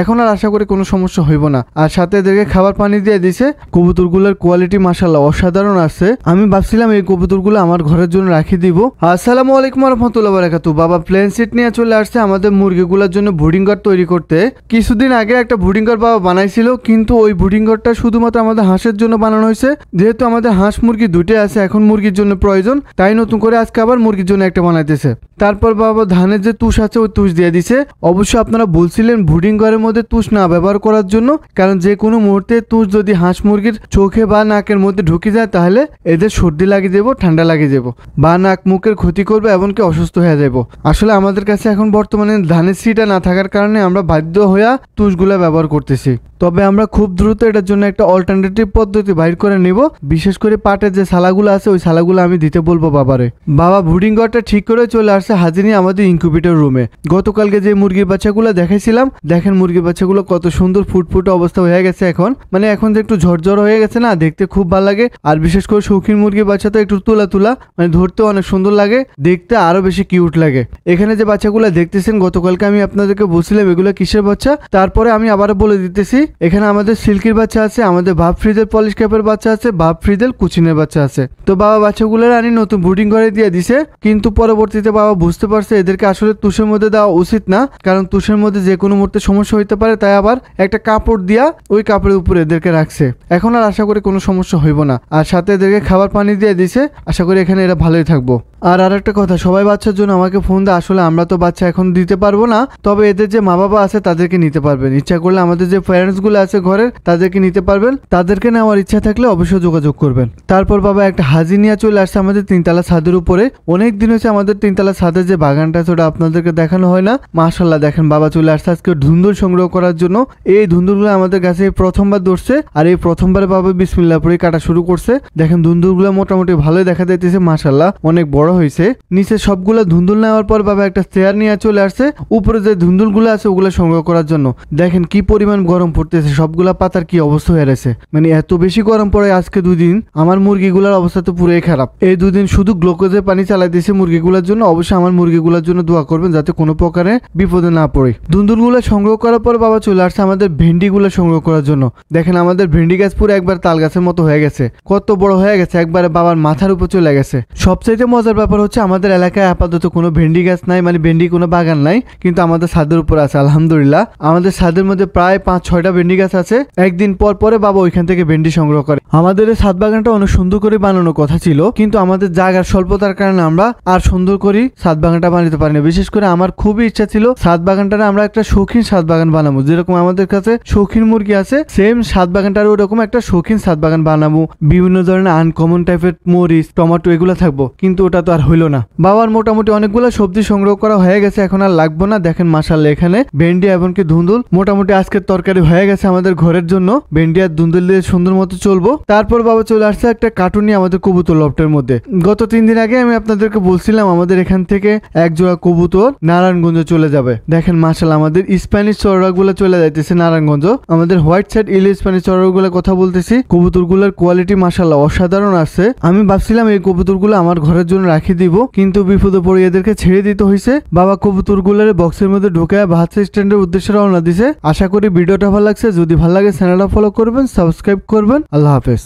এখন আর আশা করি কোনো সমস্যা হইব না। আর সাথে এদেরকে খাবার পানি দিয়ে দিছে। কবুতরগুলোর কোয়ালিটি মাশাআল্লাহ অসাধারণ আছে। আমি ভাবছিলাম এই কবুতরগুলো আমার ঘরের জন্য রাখি দিব। আসসালামু আলাইকুম ওয়া রাহমাতুল্লাহি ওয়া বারাকাতুহু। বাবা প্লেন সিট নিয়ে চলে আসছে আমাদের মুরগিগুলোর জন্য ব্রুডিং ঘর তৈরি করতে। কিছুদিন আগে একটা ব্রুডিং ঘর বাবা বানাইছিল, কিন্তু ওই ব্রুডিং ঘরটা শুধুমাত্র আমাদের হাঁসের জন্য বানানো হয়েছে। যেহেতু আমাদের হাঁস মুরগি দুটোই আছে, এখন মুরগির জন্য প্রয়োজন, তাই নতুন করে আজকে আবার মুরগির জন্য একটা বানাইতেছে। তারপর বাবা ধানের যে তুষ আছে ওই তুষ দিয়ে দিছে। অবশ্য আপনারা বলছিলেন ব্রুডিং ঘরের মধ্যে তুষ না ব্যবহার করার জন্য, কারণ যে কোনো মুহূর্তে তুষ যদি হাঁস মুরগির চোখে বা নাকের মধ্যে ঢুকে যায় তাহলে এদের সর্দি লাগিয়ে দেবো, ঠান্ডা লাগিয়ে দেবো বা নাক মুখের ক্ষতি করবে, এমনকি অসুস্থ হয়ে যাবো। আসলে আমাদের কাছে এখন বর্তমানে ধানের সিটা না থাকার কারণে আমরা বাধ্য হয়ে তুষগুলা ব্যবহার করতেছি। তবে আমরা খুব দ্রুত এটার জন্য একটা অল্টারনেটিভ পদ্ধতি বাইর করে নিব। বিশেষ করে পাটের যে সালাগুলো আছে ওই সালাগুলো আমি দিতে বলবো বাবারে। বাবা ব্রুডিং ঘরটা ঠিক করে চলে আসছে হাজিনি আমাদের ইনকিউবেটর রুমে। গতকালকে যে মুরগির বাচ্চাগুলো দেখাইছিলাম, দেখেন মুরগির বাচ্চাগুলো কত সুন্দর ফুটফুটে অবস্থা হয়ে গেছে। এখন যে একটু ঝরঝর হয়ে গেছে না, দেখতে খুব ভালো লাগে। আর বিশেষ করে শৌখিন মুরগির বাচ্চা তো একটু তুলা মানে ধরতে অনেক সুন্দর লাগে, দেখতে আরো বেশি কিউট লাগে। এখানে যে বাচ্চাগুলো দেখতেছেন, গতকালকে আমি আপনাদেরকে বলছিলাম এগুলো কিসের বাচ্চা, তারপরে আমি আবার বলে দিতেছি। এখানে আমাদের সিল্কির বাচ্চা আছে, আমাদের ভাব ফ্রিজের পলিশ ক্যাপের বাচ্চা আছে, ভাব ফ্রিজের কুচিনের বাচ্চা আছে। তো বাবা বাচ্চাগুলোর আনি নতুন ব্রুডিং ঘরে দিয়ে দিছে, কিন্তু পরবর্তীতে বাবা বুঝতে পারছে এদেরকে আসলে তুষের মধ্যে দেওয়া উচিত না, কারণ তুষের মধ্যে যে কোনো মুহূর্তে সমস্যা হইতে পারে। তাই আবার একটা কাপড় দিয়া ওই কাপড়ের উপরে এদেরকে রাখছে। এখন আর আশা করি কোনো সমস্যা হইব না। আর সাথে এদেরকে খাবার পানি দিয়ে দিছে, আশা করি এখানে এরা ভালোই থাকবো। আর আরেকটা কথা, সবাই বাচ্চার জন্য আমাকে ফোন দেয়, আসলে আমরা তো বাচ্চা এখন দিতে পারবো না, তবে এদের যে মা বাবা আছে তাদেরকে নিতে পারবেন। ইচ্ছা করলে আমাদের যে প্যারেন্টস গুলো আছে ঘরের তাদেরকে নিতে পারবেন। তাদেরকে নেওয়ার ইচ্ছা থাকলে অবশ্যই যোগাযোগ করবেন। তারপর বাবা একটা হাজি নিয়ে চলে আসছে আমাদের তিনতলা ছাদের উপরে। অনেক দিন হয়েছে আমাদের তিনতলা ছাদের যে বাগানটা আছে ওটা আপনাদেরকে দেখানো হয় না। মাশাআল্লাহ দেখেন বাবা চলে আসছে আজকে ধুন্দুল সংগ্রহ করার জন্য। এই ধুন্দুলগুলো আমাদের কাছে প্রথমবার ধরছে, আর এই প্রথমবার বাবা বিসমিল্লাহ পরে কাটা শুরু করছে। দেখেন ধুন্দুলগুলো মোটামুটি ভালোই দেখা যাইতেছে, মাশাআল্লাহ অনেক বড় হয়েছে। নিচে সবগুলো ধুন্দুল নেওয়ার পর বাবা একটা চেয়ার নিয়ে চলে আসছে উপরে যে ধুন্দুলগুলো আছে ওগুলো সংগ্রহ করার জন্য। দেখেন কি পরিমাণ গরম পড়তেছে, সবগুলা পাতার কি অবস্থা হয়ে গেছে, মানে এত বেশি গরম পড়ে আজকে দুদিন। আমার মুরগিগুলোর অবস্থা তো পুরোই খারাপ। এই দুদিন শুধু গ্লুকোজের পানি চালাই দিয়েছে মুরগিগুলোর জন্য। অবশ্যই আমার মুরগিগুলোর জন্য দোয়া করবেন যাতে কোনো প্রকারে বিপদে না পড়ে। ধুন্দুলগুলো সংগ্রহ করার পর বাবা চলে আসছে আমাদের ভেন্ডিগুলো সংগ্রহ করার জন্য। দেখেন আমাদের ভেন্ডি গাছ পুরো একবার তাল গাছের মতো হয়ে গেছে, কত বড় হয়ে গেছে, একবারে বাবার মাথার উপর চলে গেছে। সবচাইতে মজার ব্যাপার হচ্ছে আমাদের এলাকায় আপাতত কোনো ভেন্ডি গাছ নাই, মানে ভেন্ডি কোনো বাগান নাই, কিন্তু আমাদের ছাদের উপর আছে আলহামদুলিল্লাহ। আমাদের ছাদের মধ্যে প্রায় 5-6টা ভেন্ডি গাছ আছে। একদিন পর পরে বাবা ওইখান থেকে ভেন্ডি সংগ্রহ করে। আমাদের এই ছাদ বাগানটা অনেক সুন্দর করে বানানোর কথা ছিল, কিন্তু আমাদের জায়গার স্বল্পতার কারণে আমরা আর সুন্দর করে ছাদ বাগানটা বানাতে পারিনি। বিশেষ করে আমার খুবই ইচ্ছা ছিল ছাদ বাগানটা আমরা একটা শৌখিন ছাদ বাগান বানাবো, যেরকম আমাদের কাছে শৌখিন মুরগি আছে সেম ছাদ বাগানটার ওরকম একটা শৌখিন ছাদ বাগান বানাবো। বিভিন্ন ধরনের আনকমন টাইপের মরিচ, টমেটো এগুলো থাকবো, কিন্তু ওটা তো আর হইলো না। বাবার মোটামুটি অনেকগুলো সবজি সংগ্রহ করা হয়ে গেছে, এখন আর লাগবো না। দেখেন মাশাআল্লাহ এখানে ভেন্ডি এমনকি ধুন্দুল মোটামুটি আজকের তরকারি হয়ে গেছে আমাদের ঘরের জন্য। ভেন্ডি আর ধুন্দুল দিয়ে সুন্দর মতো চলবো। তারপর বাবা চলে আসছে একটা কার্টুন নিয়ে আমাদের কবুতর লফটের মধ্যে। গত 3 দিন আগে আমি আপনাদেরকে বলছিলাম আমাদের এখান থেকে এক জোড়া কবুতর নারায়ণগঞ্জ চলে যাবে। দেখেন মাশাআল্লাহ আমাদের স্প্যানিশ চড়াগুলো চলে যাইতেছে নারায়ণগঞ্জ। আমাদের হোয়াইট সাইড ইলি স্প্যানিশ চড়াগুলোর কথা বলতেছি। কবুতরগুলোর কোয়ালিটি মাশাআল্লাহ অসাধারণ আছে। আমি ভাবছিলাম এই কবুতরগুলো আমার ঘরের জন্য রাখি দিব, কিন্তু বিপদে পড়ে এদেরকে ছেড়ে দিতে হয়েছে। বাবা কবুতরগুলোর বক্সের মধ্যে ঢুকে বাস স্ট্যান্ডের উদ্দেশ্যে রওনা দিছে। আশা করি ভিডিওটা ভালো লাগছে। যদি ভালো লাগে চ্যানেলটা ফলো করবেন, সাবস্ক্রাইব করবেন। আল্লাহ হাফেজ।